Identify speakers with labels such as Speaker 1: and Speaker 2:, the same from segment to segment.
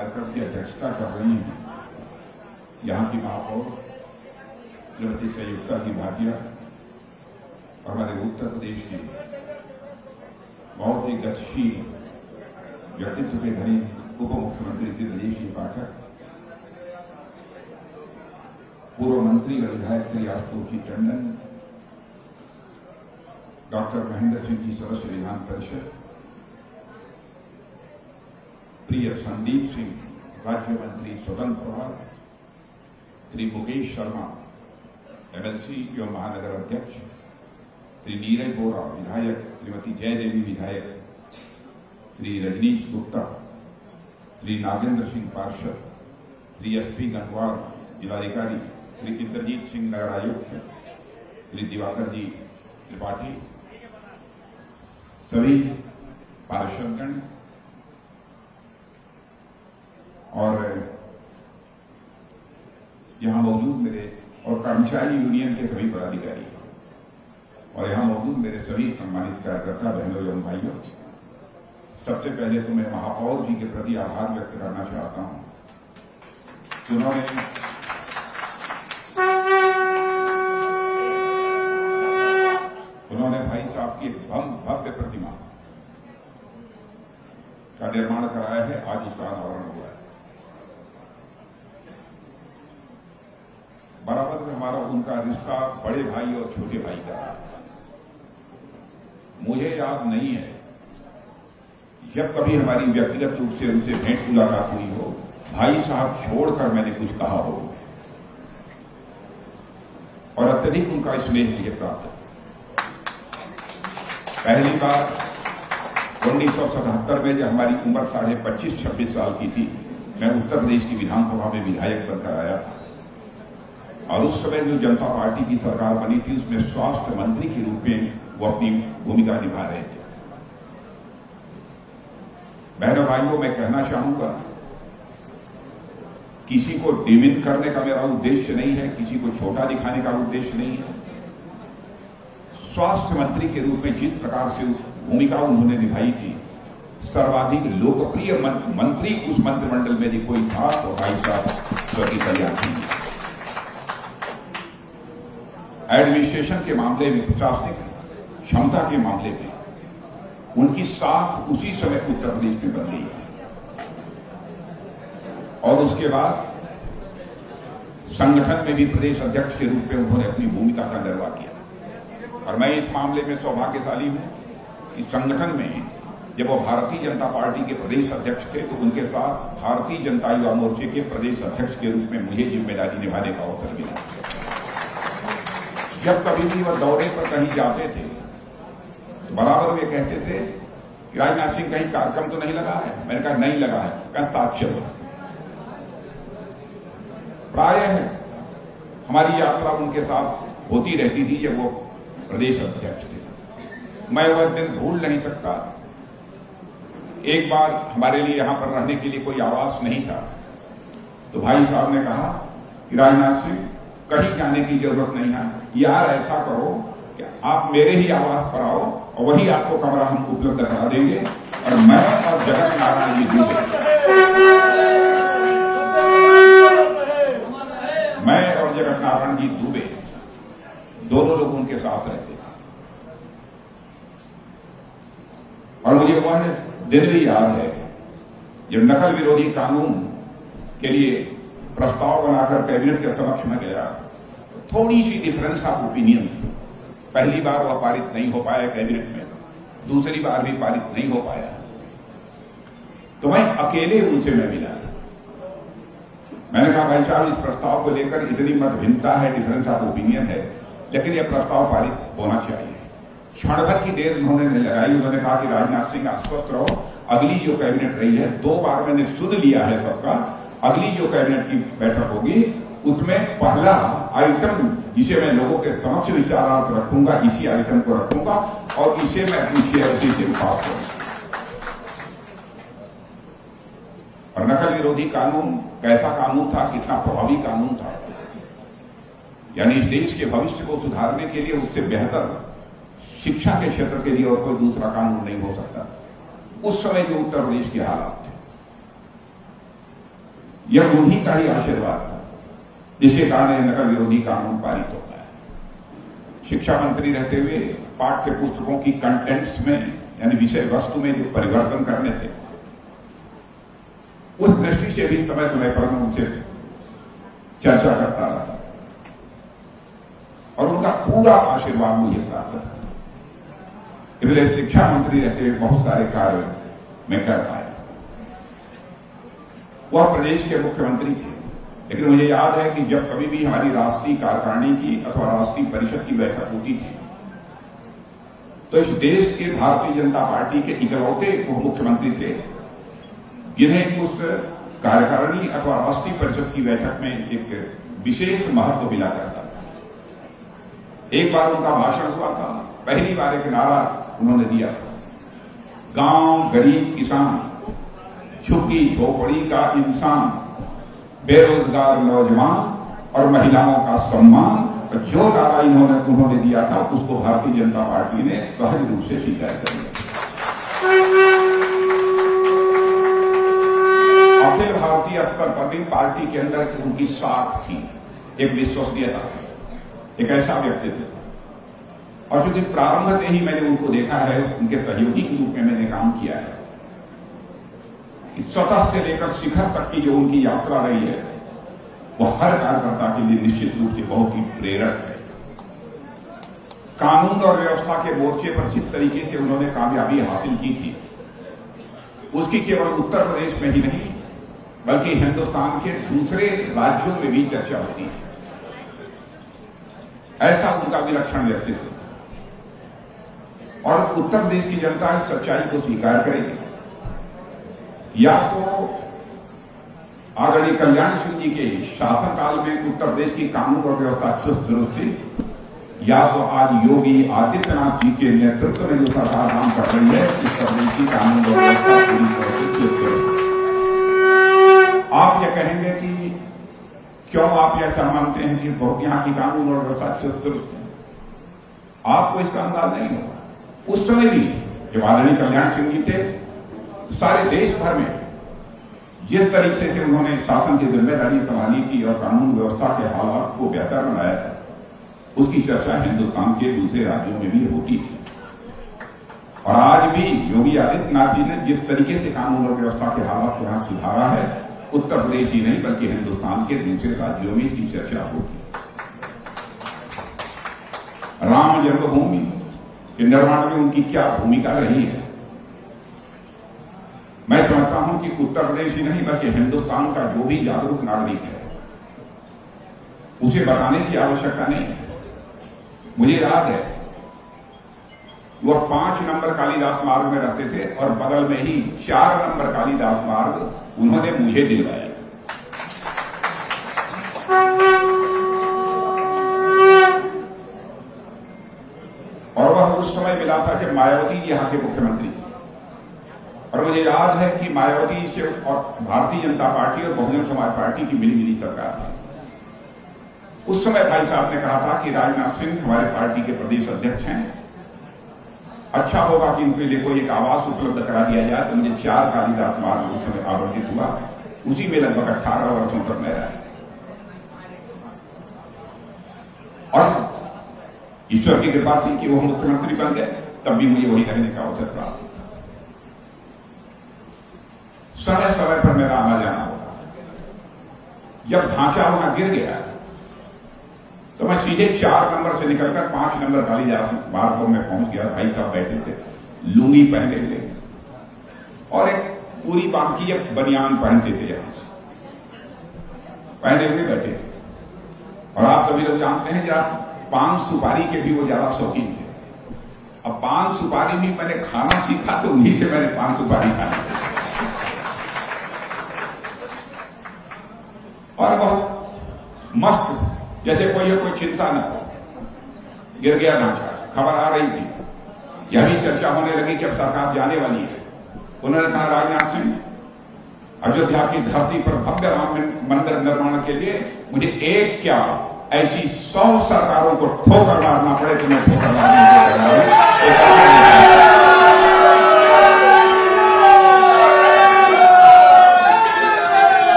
Speaker 1: कार्यक्रम की अध्यक्षता कर रही हैं यहाँ की महापौर श्रीमती संयुक्ता की भाटिया और हमारे उत्तर प्रदेश के बहुत ही गतिशील व्यक्तित्व के धनी उप मुख्यमंत्री श्री ब्रजेश जी पाठक, पूर्व मंत्री और विधायक श्री आशुतोष जी टंडन, डॉक्टर महेंद्र सिंह जी सदस्य विधान परिषद, प्रिय संदीप सिंह राज्य मंत्री स्वतंत्र प्रभार, श्री मुकेश शर्मा एमएलसी एवं महानगर अध्यक्ष, श्री नीरज बोरा विधायक, श्रीमती जयदेवी विधायक, श्री रजनीश गुप्ता, श्री नागेंद्र सिंह पार्षद, श्री एसपी गंगवार जिलाधिकारी, श्री इंद्रजीत सिंह नगर आयुक्त, श्री दिवाकर जी त्रिपाठी, सभी पार्षदगण और यहां मौजूद मेरे और कर्मचारी यूनियन के सभी पदाधिकारी और यहां मौजूद मेरे सभी सम्मानित कार्यकर्ता बहनों एवं भाइयों, सबसे पहले तो मैं महापौर जी के प्रति आभार व्यक्त करना चाहता हूं। उन्होंने भाई साहब की भव्य प्रतिमा का निर्माण कराया है, आज उसका अनावरण हुआ है। बराबर में हमारा उनका रिश्ता बड़े भाई और छोटे भाई का रहा है। मुझे याद नहीं है जब कभी हमारी व्यक्तिगत रूप से उनसे भेंट मुलाकात हुई हो, भाई साहब छोड़कर मैंने कुछ कहा हो, और अत्यधिक उनका स्नेह मुझे प्राप्त है। पहली बार 1977 में जब हमारी उम्र 25-26 साल की थी, मैं उत्तर प्रदेश की विधानसभा में विधायक बनकर आया था और उस समय जो जनता पार्टी की सरकार बनी थी उसमें स्वास्थ्य मंत्री के रूप में वो अपनी भूमिका निभा रहे थे। बहनों भाइयों, मैं कहना चाहूंगा, किसी को डिमिन करने का मेरा उद्देश्य नहीं है, किसी को छोटा दिखाने का उद्देश्य नहीं है। स्वास्थ्य मंत्री के रूप में जिस प्रकार से उस भूमिका उन्होंने निभाई थी, सर्वाधिक लोकप्रिय मंत्री उस मंत्रिमंडल में यदि कोई था तो भाई साहब स्वर्गीय कल्याण सिंह। एडमिनिस्ट्रेशन के मामले में, प्रशासनिक क्षमता के मामले में उनकी साख उसी समय उत्तर प्रदेश में बदली और उसके बाद संगठन में भी प्रदेश अध्यक्ष के रूप में उन्होंने अपनी भूमिका का निर्वाह किया। और मैं इस मामले में सौभाग्यशाली हूं कि संगठन में जब वो भारतीय जनता पार्टी के प्रदेश अध्यक्ष थे तो उनके साथ भारतीय जनता युवा मोर्चे के प्रदेश अध्यक्ष के रूप में मुझे जिम्मेदारी निभाने का अवसर मिला। जब कभी भी वह दौरे पर कहीं जाते थे तो बराबर वे कहते थे कि राजनाथ सिंह कहीं कार्यक्रम तो नहीं लगा है। मैंने कहा नहीं लगा है, कहा साथ चलो। प्रायः हमारी यात्रा उनके साथ होती रहती थी जब वो प्रदेश अध्यक्ष थे। मैं वह दिन भूल नहीं सकता। एक बार हमारे लिए यहां पर रहने के लिए कोई आवास नहीं था तो भाई साहब ने कहा कि राजनाथ सिंह कहीं जाने की जरूरत नहीं है, यार ऐसा करो कि आप मेरे ही आवास पर आओ और वही आपको कमरा हम उपलब्ध करा देंगे और मैं और जगत नारायण जी दुबे, मैं और जगत नारायण जी दुबे दोनों लोग उनके साथ रहते थे। और मुझे वह दिन भी याद है जब नकल विरोधी कानून के लिए प्रस्ताव बनाकर कैबिनेट के समक्ष में गया, थोड़ी सी डिफरेंस ऑफ ओपिनियन थी। पहली बार वह पारित नहीं हो पाया कैबिनेट में, दूसरी बार भी पारित नहीं हो पाया तो मैं अकेले उनसे मैं मिला। मैंने कहा भाई साहब, इस प्रस्ताव को लेकर इतनी मतभिन्नता है, डिफरेंस ऑफ ओपिनियन है, लेकिन यह प्रस्ताव पारित होना चाहिए। क्षण भर की देर उन्होंने नहीं लगाई। उन्होंने कहा कि राजनाथ सिंह आश्वस्त रहो, अगली जो कैबिनेट रही है 2 बार मैंने सुन लिया है सबका, अगली जो कैबिनेट की बैठक होगी उसमें पहला आइटम जिसे मैं लोगों के समक्ष विचारार्थ रखूंगा, इसी आइटम को रखूंगा और इसे मैं अपनी चेयर से पास करूंगा। और नकल विरोधी कानून कैसा कानून था, कितना प्रभावी कानून था, यानी इस देश के भविष्य को सुधारने के लिए उससे बेहतर शिक्षा के क्षेत्र के लिए और कोई दूसरा कानून नहीं हो सकता। उस समय जो उत्तर प्रदेश के हालात थे, यह उन्हीं का ही आशीर्वाद था जिसके कारण यह नकल विरोधी कानून पारित हो गया। शिक्षा मंत्री रहते हुए पाठ्य पुस्तकों की कंटेंट्स में यानी विषय वस्तु में जो परिवर्तन करने थे, उस दृष्टि से भी समय समय पर मैं उनसे चर्चा करता रहा और उनका पूरा आशीर्वाद मुझे प्राप्त था। इसलिए शिक्षा मंत्री रहते हुए बहुत सारे कार्य मैं कर पाया। वह प्रदेश के मुख्यमंत्री थे, लेकिन मुझे याद है कि जब कभी भी हमारी राष्ट्रीय कार्यकारिणी की अथवा राष्ट्रीय परिषद की बैठक होती थी तो इस देश के भारतीय जनता पार्टी के इकलौते मुख्यमंत्री थे जिन्हें उस कार्यकारिणी अथवा राष्ट्रीय परिषद की बैठक में एक विशेष महत्व मिला करता था। एक बार उनका भाषण हुआ था, पहली बार एक नारा उन्होंने दिया था, गांव गरीब किसान, झुग्गी झोपड़ी का इंसान, बेरोजगार नौजवान और महिलाओं का सम्मान। जो नारा उन्होंने दिया था उसको भारतीय जनता पार्टी ने सहज रूप से स्वीकार कर लिया। अखिल भारतीय स्तर पर भी पार्टी के अंदर उनकी साख थी, एक विश्वसनीयता थी, एक ऐसा व्यक्तित्व। और चूंकि प्रारंभ से ही मैंने उनको देखा है, उनके सहयोगी के रूप में मैंने काम किया है, स्वतः से लेकर शिखर तक की जो उनकी यात्रा रही है वो हर कार्यकर्ता के लिए निश्चित रूप से बहुत ही प्रेरक है। कानून और व्यवस्था के मोर्चे पर जिस तरीके से उन्होंने कामयाबी हासिल की थी, उसकी केवल उत्तर प्रदेश में ही नहीं बल्कि हिंदुस्तान के दूसरे राज्यों में भी चर्चा होती है। ऐसा उनका विलक्षण व्यक्तित्व, और उत्तर प्रदेश की जनता इस सच्चाई को स्वीकार करेगी। या तो आदरणीय कल्याण सिंह जी के शासनकाल में उत्तर प्रदेश की कानून और व्यवस्था चुस्त दुरुस्त थी, या तो आज योगी आदित्यनाथ जी के नेतृत्व में जो सरकार काम कर रही है उत्तर प्रदेश की कानून और व्यवस्था पूरी तरह से चुस्त दुरुस्त। आप यह कहेंगे कि क्यों आप ऐसा मानते हैं कि बहुत यहां की कानून और व्यवस्था चुस्त दुरुस्त है? आपको इसका अंदाज नहीं होगा। उस समय भी जब आदरणीय कल्याण सिंह जी थे, सारे देश भर में जिस तरीके से उन्होंने शासन की जिम्मेदारी संभाली थी और कानून व्यवस्था के हालात को बेहतर बनाया, उसकी चर्चा हिंदुस्तान के दूसरे राज्यों में भी होती थी। और आज भी योगी आदित्यनाथ जी ने जिस तरीके से कानून और व्यवस्था के हालात को यहां सुधारा है, उत्तर प्रदेश ही नहीं बल्कि हिंदुस्तान के दूसरे राज्यों में इसकी चर्चा होती है। राम जन्मभूमि के निर्माण में उनकी क्या भूमिका रही है, मैं समझता हूं कि उत्तर प्रदेश ही नहीं बल्कि हिंदुस्तान का जो भी जागरूक नागरिक है उसे बताने की आवश्यकता नहीं है। मुझे याद है वह 5 नंबर कालिदास मार्ग में रहते थे और बगल में ही 4 नंबर कालिदास मार्ग उन्होंने मुझे दिलवाया। और वह उस समय मिला था जब मायावती जी यहां के मुख्यमंत्री थे। और मुझे याद है कि मायावती से और भारतीय जनता पार्टी और बहुजन समाज पार्टी की मिली सरकार थी। उस समय भाई साहब ने कहा था कि राजनाथ सिंह हमारे पार्टी के प्रदेश अध्यक्ष हैं, अच्छा होगा कि इनके लिए कोई एक आवास उपलब्ध करा दिया जाए। तो मुझे 4 कालिदास मार्ग उस समय आवंटित हुआ, उसी में लगभग 18 वर्षों तक मैं रहा। और ईश्वर की कृपा थी कि वो मुख्यमंत्री बन गए, तब भी मुझे वही रहने का अवसर प्राप्त। समय समय पर मेरा आना जाना होगा। जब ढांचा वहां गिर गया तो मैं सीधे 4 नंबर से निकलकर 5 नंबर कालिदास मार्ग में पहुंच गया। भाई साहब बैठे थे, लुंगी पहने हुए और एक पूरी बाकी एक बनियान पहनते थे, यहां पहने हुए बैठे। और आप सभी लोग जानते हैं जरा पान सुपारी के भी वो ज्यादा शौकीन थे। अब पान सुपारी भी मैंने खाना सीखा तो उन्हीं से मैंने पान सुपारी खानी। और बहुत मस्त, जैसे कोई चिंता न हो। गिर गया ढांचा, खबर आ रही थी, यह भी चर्चा होने लगी कि अब सरकार जाने वाली है। उन्होंने कहा राजनाथ सिंह, अयोध्या की धरती पर भव्य राम मंदिर निर्माण के लिए मुझे एक क्या ऐसी 100 सरकारों को ठोकर मारना पड़े तो मैं ठोकर मारने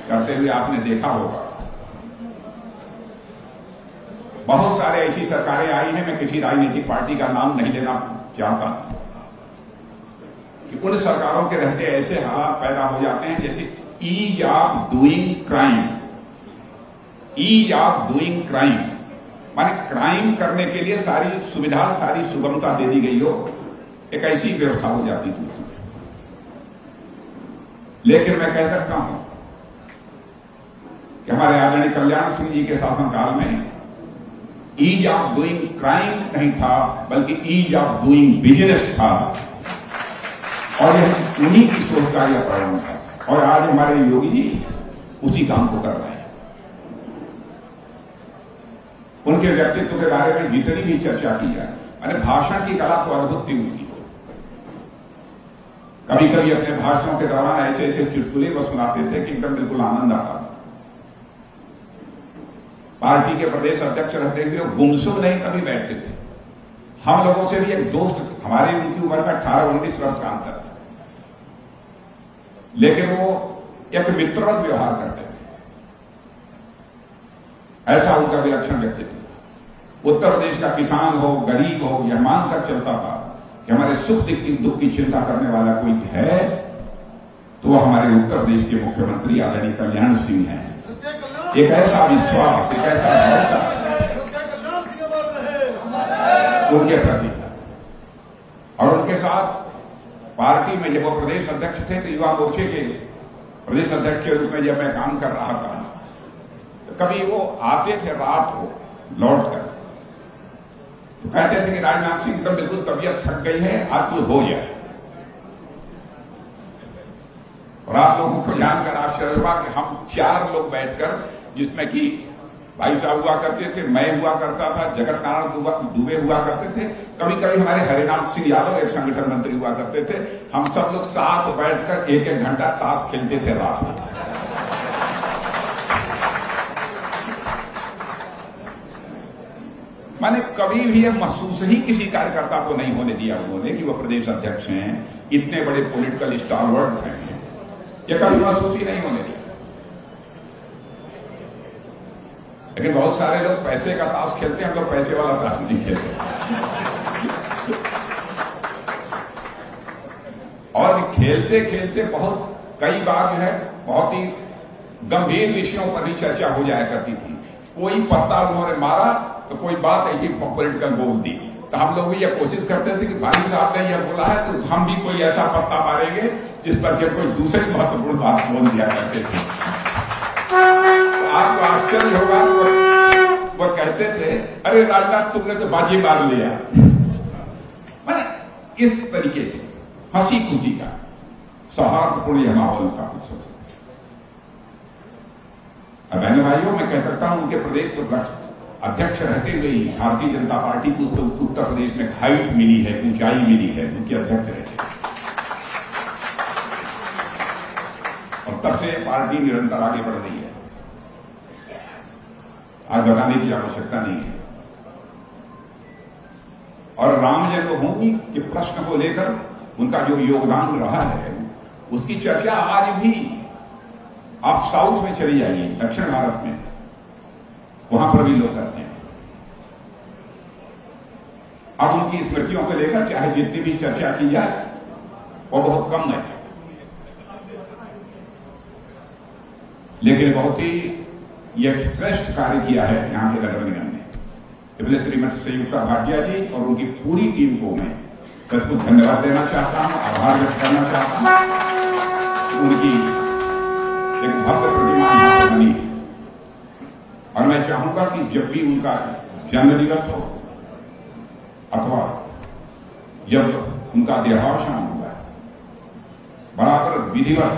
Speaker 1: करते हुए आपने देखा होगा। बहुत सारे ऐसी सरकारें आई हैं, मैं किसी राजनीतिक पार्टी का नाम नहीं लेना चाहता, कि उन सरकारों के रहते ऐसे हालात पैदा हो जाते हैं जैसे ease of doing crime. Ease of doing crime माने क्राइम करने के लिए सारी सुविधा, सारी सुगमता दे दी गई हो, एक ऐसी व्यवस्था हो जाती थी। लेकिन मैं कह सकता हूं कि हमारे आदरणीय कल्याण सिंह जी के शासनकाल में ईज ऑफ डूइंग क्राइम नहीं था, बल्कि ईज ऑफ डूइंग बिजनेस था, और यह उन्हीं की सोच का यह परिणाम है। और आज हमारे योगी जी उसी काम को कर रहे हैं। उनके व्यक्तित्व के बारे में जितनी भी चर्चा की जाए, मैंने भाषण की कला तो अद्भुत थी उनकी। कभी कभी अपने भाषणों के दौरान ऐसे ऐसे चुटकुले वो सुनाते थे कि एकदम बिल्कुल आनंद आता। पार्टी के प्रदेश अध्यक्ष रहते हुए गुमसुम नहीं कभी बैठते थे। हम लोगों से भी एक दोस्त, हमारे उनकी उम्र का 18-19 वर्ष का अंतर था, लेकिन वो एक मित्रवत व्यवहार करते थे। ऐसा उनका विलक्षण व्यक्तित्व। उत्तर प्रदेश का किसान हो, गरीब हो, यह मानकर चलता था कि हमारे सुख दुख की चिंता करने वाला कोई है तो वह हमारे उत्तर प्रदेश के मुख्यमंत्री आदरणीय कल्याण सिंह हैं। एक ऐसा विश्वास, एक ऐसा भरोसा उनके प्रति, और उनके साथ पार्टी में जब वो प्रदेश अध्यक्ष थे तो युवा मोर्चे के प्रदेश अध्यक्ष के रूप में जब मैं काम कर रहा था, तो कभी वो आते थे रात को लौट कर, तो कहते थे कि राजनाथ सिंह एकदम बिल्कुल तबीयत थक गई है, आज कोई हो जाए। और आप लोगों को जानकर आश्चर्य हुआ कि हम 4 लोग बैठकर, जिसमें कि भाई साहब हुआ करते थे, मैं हुआ करता था, जगत नारायण दुबे हुआ करते थे, कभी कभी हमारे हरिनाथ सिंह यादव एक संगठन मंत्री हुआ करते थे, हम सब लोग साथ बैठकर 1-1 घंटा ताश खेलते थे रात में। माने कभी भी यह महसूस ही किसी कार्यकर्ता को नहीं होने दिया उन्होंने कि वह प्रदेश अध्यक्ष हैं, इतने बड़े पॉलिटिकल स्टारवर्ड हैं, यह कभी महसूस ही नहीं होने दिया। लेकिन बहुत सारे लोग पैसे का ताश खेलते हैं, हम लोग पैसे वाला ताश नहीं खेलते। और खेलते खेलते बहुत कई बार जो है बहुत ही गंभीर विषयों पर भी चर्चा हो जाया करती थी। कोई पत्ता उन्होंने मारा तो कोई बात ऐसी पॉलिटिकल बोल दी, तो हम लोग भी यह कोशिश करते थे कि भाई साहब ने यह बोला है तो हम भी कोई ऐसा पत्ता मारेंगे जिस पर के कोई दूसरी महत्वपूर्ण बात बोल दिया करते थे। तो आपको आश्चर्य होगा, वो कहते थे अरे राजनाथ तुमने तो बाजी मार लिया। मैंने इस तरीके से हंसी खुशी का सौहार्दपूर्ण यह माहौल था। अब बहनों भाइयों, मैं कह सकता हूं उनके प्रदेश अध्यक्ष रहते हुए ही भारतीय जनता पार्टी को उत्तर प्रदेश में हाइट मिली है, ऊंचाई मिली है उनके अध्यक्ष रहते। और तब से पार्टी निरंतर आगे बढ़ रही है, आज बताने की आवश्यकता नहीं है। और राम जन्मभूमि के प्रश्न को लेकर उनका जो योगदान रहा है उसकी चर्चा आज भी, आप साउथ में चली जाइए, दक्षिण भारत में, वहां पर भी लोग करते हैं। अब उनकी स्मृतियों को लेकर चाहे जितनी भी चर्चा की जाए वो बहुत कम है, लेकिन बहुत ही यह श्रेष्ठ कार्य किया है यहां के नगर निगम ने। इसलिए श्रीमती संयुक्ता भाटिया जी और उनकी पूरी टीम को मैं सबको धन्यवाद देना चाहता हूं, आभार व्यक्त करना चाहता हूं। उनकी एक भव्य प्रतिमा यहां पर बनी है, और मैं चाहूंगा कि जब भी उनका जन्म दिवस हो अथवा जब उनका देहावसान होगा, बराबर विधिवत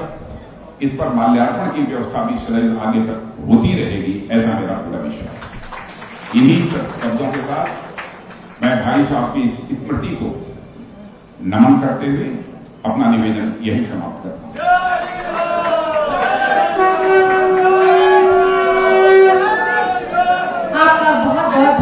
Speaker 1: इस पर माल्यार्पण की व्यवस्था भी सदैव आगे तक होती रहेगी, ऐसा मेरा पूरा विश्वास। इन्हीं शब्दों के साथ मैं भाई साहब की स्मृति को नमन करते हुए अपना निवेदन यही समाप्त करता हूं।
Speaker 2: आपका बहुत बहुत